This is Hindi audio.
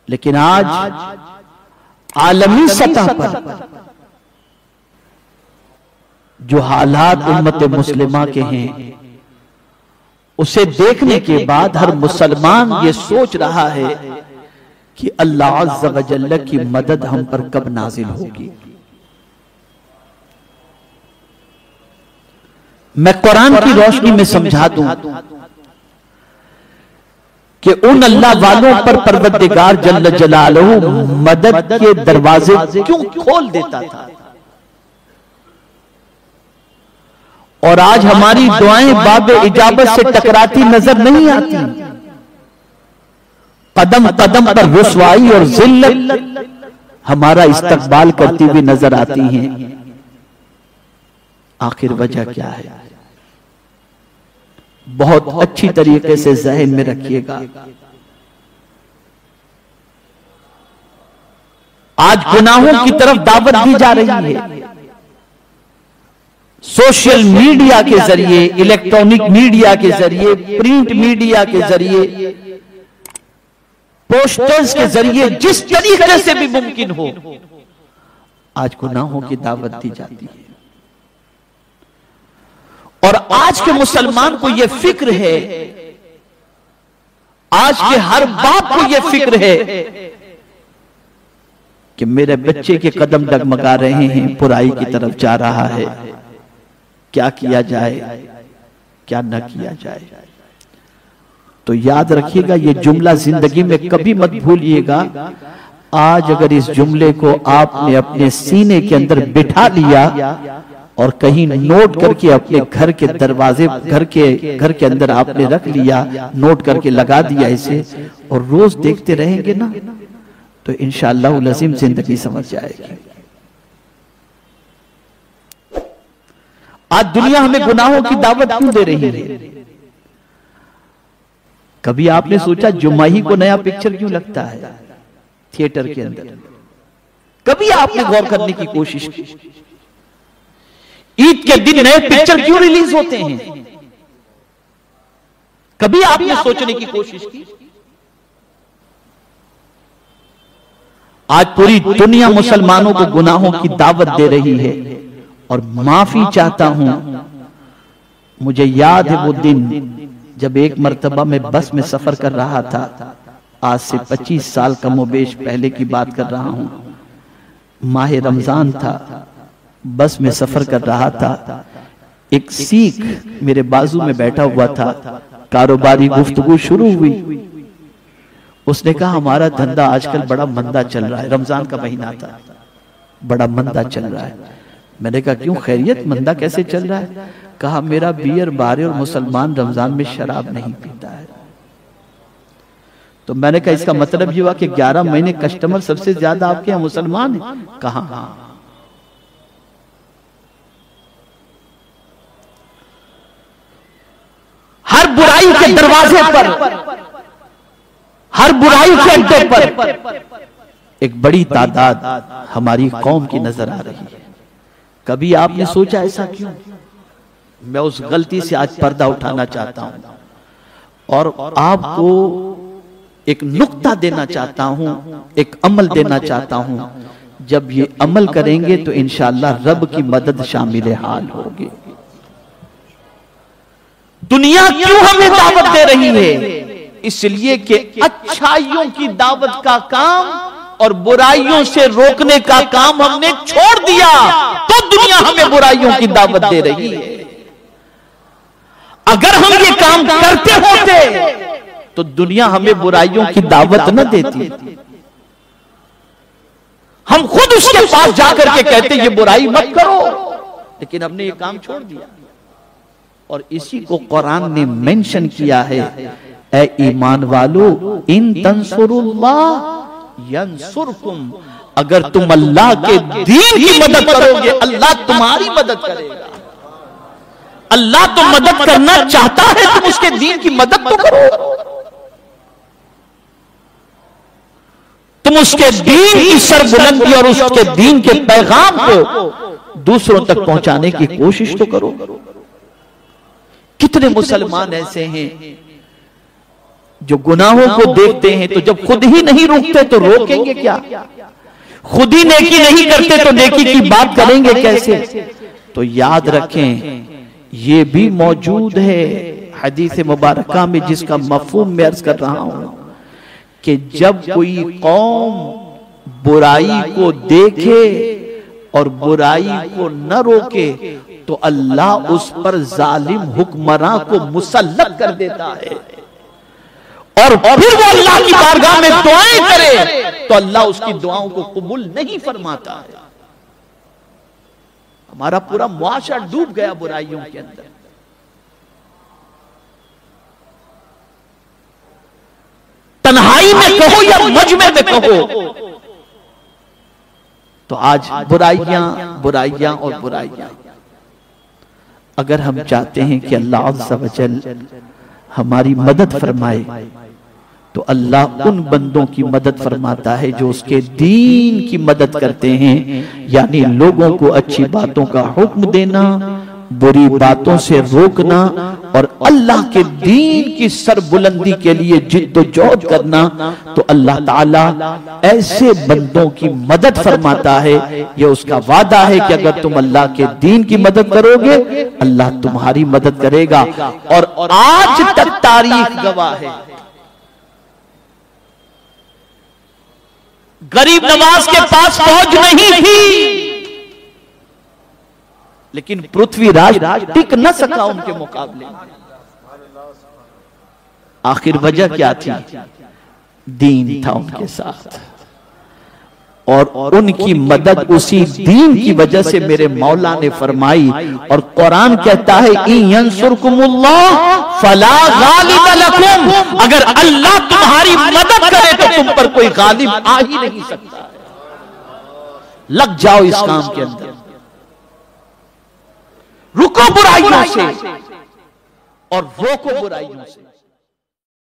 लेकिन आज आलमी सतह पर जो हालात उम्मत मुस्लिमा के हैं, उसे देखने के बाद हर मुसलमान ये सोच रहा है कि अल्लाह अज़्ज़ा व जल्ल की मदद हम पर कब नाजिल होगी। मैं कुरान की रोशनी में समझा दूं कि उन अल्लाह वालों पर परवरदिगार जल्ल जलालहू मदद के दरवाजे क्यों खोल देता था, और आज हमारी दुआएं बाबे इजाबत से टकराती नजर नहीं आती। कदम कदम पर रुसवाई और जिल्लत हमारा इस्तकबाल करती हुई नजर आती हैं। आखिर वजह क्या है? बहुत अच्छी तरीके से ज़हन में रखिएगा। आज गुनाहों की तरफ दावत दी जा रही है। सोशल मीडिया के जरिए, इलेक्ट्रॉनिक मीडिया के जरिए, प्रिंट मीडिया के जरिए, पोस्टर्स के जरिए, जिस तरीके से भी मुमकिन हो आज गुनाहों की दावत दी जाती है। और आज के मुसलमान को यह फिक्र है, आज के हर बाप को यह फिक्र है कि मेरे बच्चे के कदम डगमगा रहे हैं, बुराई की तरफ जा रहा है, क्या किया जाए, क्या न किया जाए। तो याद रखिएगा, ये जुमला जिंदगी में कभी मत भूलिएगा। आज अगर इस जुमले को आपने अपने सीने के अंदर बिठा लिया और कहीं नोट करके अपने घर के दरवाजे, घर के अंदर आपने रख लिया, नोट करके लगा दिया इसे, और रोज देखते रहेंगे ना, तो इंशाअल्लाह लज़ीम जिंदगी समझ जाएगी। आज दुनिया हमें गुनाहों की दावत क्यों दे रही है? कभी आपने सोचा जुम्माही को नया पिक्चर क्यों लगता है थिएटर के अंदर? कभी आपने गौर करने की कोशिश की ईद के दिन नए पिक्चर क्यों रिलीज होते हैं? कभी आपने सोचने की कोशिश की? आज पूरी दुनिया मुसलमानों को गुनाहों की दावत दे रही है। और माफी चाहता हूं, मुझे याद है वो दिन जब एक मर्तबा मैं बस में सफर कर रहा था, आज से 25 साल कमोबेश पहले की बात कर रहा हूं। माह रमजान था, बस में सफर कर रहा था। एक सिख मेरे बाजू में बैठा हुआ था, कारोबारी गुफ्तगू शुरू हुई। उसने कहा हमारा धंधा आजकल बड़ा मंदा चल रहा है। रमजान का महीना था, बड़ा मंदा चल रहा है। मैंने कहा क्यों, खैरियत? मंदा कैसे चल रहा है? कहा मेरा बियर बार है और मुसलमान रमजान में शराब नहीं पीता है। तो मैंने कहा इसका मतलब ये हुआ कि 11 महीने कस्टमर सबसे ज्यादा आपके यहाँ मुसलमान है? कहा हाँ। हर बुराई के दरवाजे पर, हर बुराई के अड्डे पर एक बड़ी तादाद हमारी कौम की नजर आ रही है। कभी आपने सोचा ऐसा क्यों? मैं उस गलती से आज पर्दा उठाना चाहता हूं और आपको एक नुक्ता देना चाहता हूं, एक अमल देना चाहता हूं। जब ये अमल करेंगे तो इंशाअल्लाह रब की मदद शामिल हाल होगी। दुनिया क्यों हमें दावत दे रही है? इसलिए कि अच्छाइयों की दावत का काम और बुराइयों से रोकने का काम हमने छोड़ दिया, तो दुनिया हमें बुराइयों की दावत दे रही है। अगर हम ये काम करते होते तो दुनिया हमें बुराइयों की दावत न देती। हम खुद उसके पास जाकर के कहते ये बुराई मत करो, लेकिन हमने ये काम छोड़ दिया। और इसी को कुरान ने मेंशन किया है, ए ईमान वालो इन तंसुरुल्लाह यंसुरकुम, अगर तुम अल्लाह के दीन की मदद करोगे अल्लाह तुम्हारी मदद करेगा। अल्लाह तो मदद करना चाहता है, तुम उसके दीन की मदद तो करो। तुम उसके दीन की सरबुलंदी और उसके दीन के पैगाम को दूसरों तक पहुंचाने की कोशिश तो करो। कितने मुसलमान ऐसे हैं जो गुनाहों को देखते हैं, तो जब खुद ही नहीं रोकते तो रोकेंगे क्या? खुद ही नेकी नहीं करते तो नेकी की बात करेंगे कैसे? तो याद रखें, ये भी मौजूद है हदीस मुबारका में, जिसका मफहूम मैं अर्ज कर रहा हूं कि जब कोई कौम बुराई को देखे और बुराई को न रोके तो अल्लाह उस पर जालिम हुक्मरां को मुसल्लत कर देता है, और फिर वो अल्लाह की बारगाह में दुआएं करे तो अल्लाह उसकी दुआओं को कबूल नहीं फरमाता है। हमारा पूरा मुआशरा डूब गया बुराइयों के अंदर। तन्हाई में कहो या मजमे में कहो, तो आज बुराइयां बुराइयां और बुराइयां। अगर हम चाहते हैं कि अल्लाह अज़्ज़ा वजल हमारी मदद फरमाए, तो अल्लाह उन बंदों की मदद फरमाता है जो उसके दीन की मदद करते हैं, यानी लोगों को अच्छी बातों का हुक्म देना, बुरी बातों से रोकना और अल्लाह के दीन की सरबुलंदी के लिए जिद्दोजहद करना। तो अल्लाह ताला ऐसे बंदों की मदद फरमाता है। ये उसका वादा है कि अगर तुम अल्लाह के दीन की मदद करोगे, अल्लाह तुम्हारी मदद करेगा। और आज तक तारीख गवाह है, गरीब नवाज के पास पहुंच नहीं थी, लेकिन पृथ्वीराज टिक न सका उनके मुकाबले। आखिर वजह क्या थी? दीन था उनके साथ, और उनकी मदद उसी दीन की वजह से मेरे मौला ने फरमाई। और कुरान कहता है, इन यंसुरकुमुल्लाह फला गालिब लकुम, अगर अल्लाह तुम्हारी मदद करे तो तुम पर कोई गालिब आ ही नहीं सकता। लग जाओ इस काम के अंदर, रुको बुराइयों से और रोको बुराइयों से।